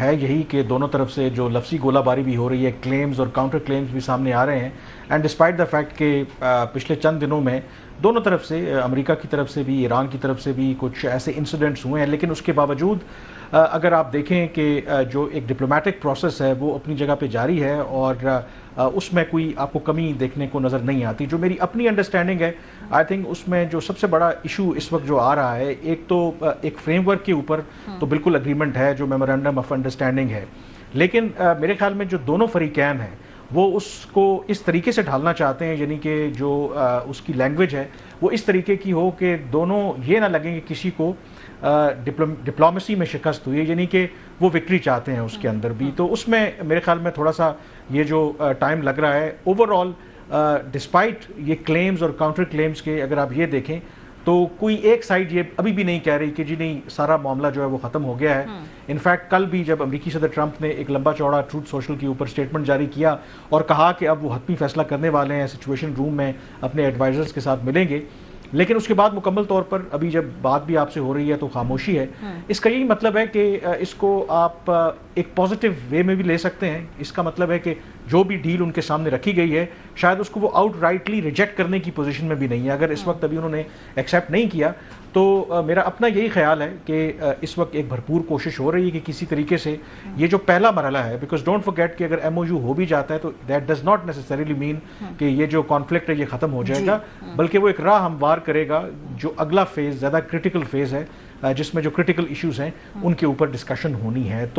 ہے یہی کہ دونوں طرف سے جو لفظی گولہ باری بھی ہو رہی ہے، کلیمز اور کاؤنٹر کلیمز بھی سامنے آ رہے ہیں، اینڈ ڈسپائٹ دا فیکٹ کہ پچھلے چند دنوں میں دونوں طرف سے، امریکہ کی طرف سے بھی، ایران کی طرف سے بھی کچھ ایسے انسیڈنٹس ہوئے ہیں، لیکن اس کے باوجود اگر آپ دیکھیں کہ جو ایک ڈپلومیٹک پروسیس ہے وہ اپنی جگہ پہ جاری ہے اور اس میں کوئی آپ کو کمی دیکھنے کو نظر نہیں آتی. جو میری اپنی انڈرسٹینڈنگ ہے، آئی تھنک اس میں جو سب سے بڑا ایشو اس وقت جو آ رہا ہے، ایک تو ایک فریم ورک کے اوپر تو بالکل اگریمنٹ ہے جو میمورینڈم آف انڈرسٹینڈنگ ہے، لیکن میرے خیال میں جو دونوں فریقین ہیں وہ اس کو اس طریقے سے ڈھالنا چاہتے ہیں، یعنی کہ جو اس کی لینگویج ہے وہ اس طریقے کی ہو کہ دونوں یہ نہ لگیں کہ کسی کو ڈپلومیسی میں شکست ہوئی ہے، یعنی کہ وہ وکٹری چاہتے ہیں اس کے اندر بھی. تو اس میں میرے خیال میں تھوڑا سا یہ جو ٹائم لگ رہا ہے. اوور آل ڈسپائٹ یہ کلیمز اور کاؤنٹر کلیمز کے اگر آپ یہ دیکھیں تو کوئی ایک سائڈ یہ ابھی بھی نہیں کہہ رہی کہ جی نہیں سارا معاملہ جو ہے وہ ختم ہو گیا ہے. انفیکٹ کل بھی جب امریکی صدر ٹرمپ نے ایک لمبا چوڑا ٹروتھ سوشل کے اوپر اسٹیٹمنٹ جاری کیا اور کہا کہ اب وہ حتمی فیصلہ کرنے والے ہیں، سچویشن روم میں اپنے ایڈوائزرز کے ساتھ ملیں گے، لیکن اس کے بعد مکمل طور پر ابھی جب بات بھی آپ سے ہو رہی ہے تو خاموشی ہے. اس کا یہی مطلب ہے کہ اس کو آپ ایک پازیٹیو وے میں بھی لے سکتے ہیں. اس کا مطلب ہے کہ جو بھی ڈیل ان کے سامنے رکھی گئی ہے شاید اس کو وہ آؤٹ رائٹلی ریجیکٹ کرنے کی پوزیشن میں بھی نہیں ہے. اگر اس وقت ابھی انہوں نے ایکسیپٹ نہیں کیا تو میرا اپنا یہی خیال ہے کہ اس وقت ایک بھرپور کوشش ہو رہی ہے کہ کسی طریقے سے یہ جو پہلا مرحلہ ہے، بیکاز ڈونٹ فرگیٹ کہ اگر ایم او یو ہو بھی جاتا ہے تو that does not necessarily mean کہ یہ جو کانفلکٹ ہے یہ ختم ہو جائے گا، بلکہ وہ ایک راہ ہموار کرے گا. جو اگلا فیز زیادہ کرٹیکل فیز ہے جس میں جو کرٹیکل ایشوز ہیں ان کے اوپر ڈسکشن ہونی ہے. تو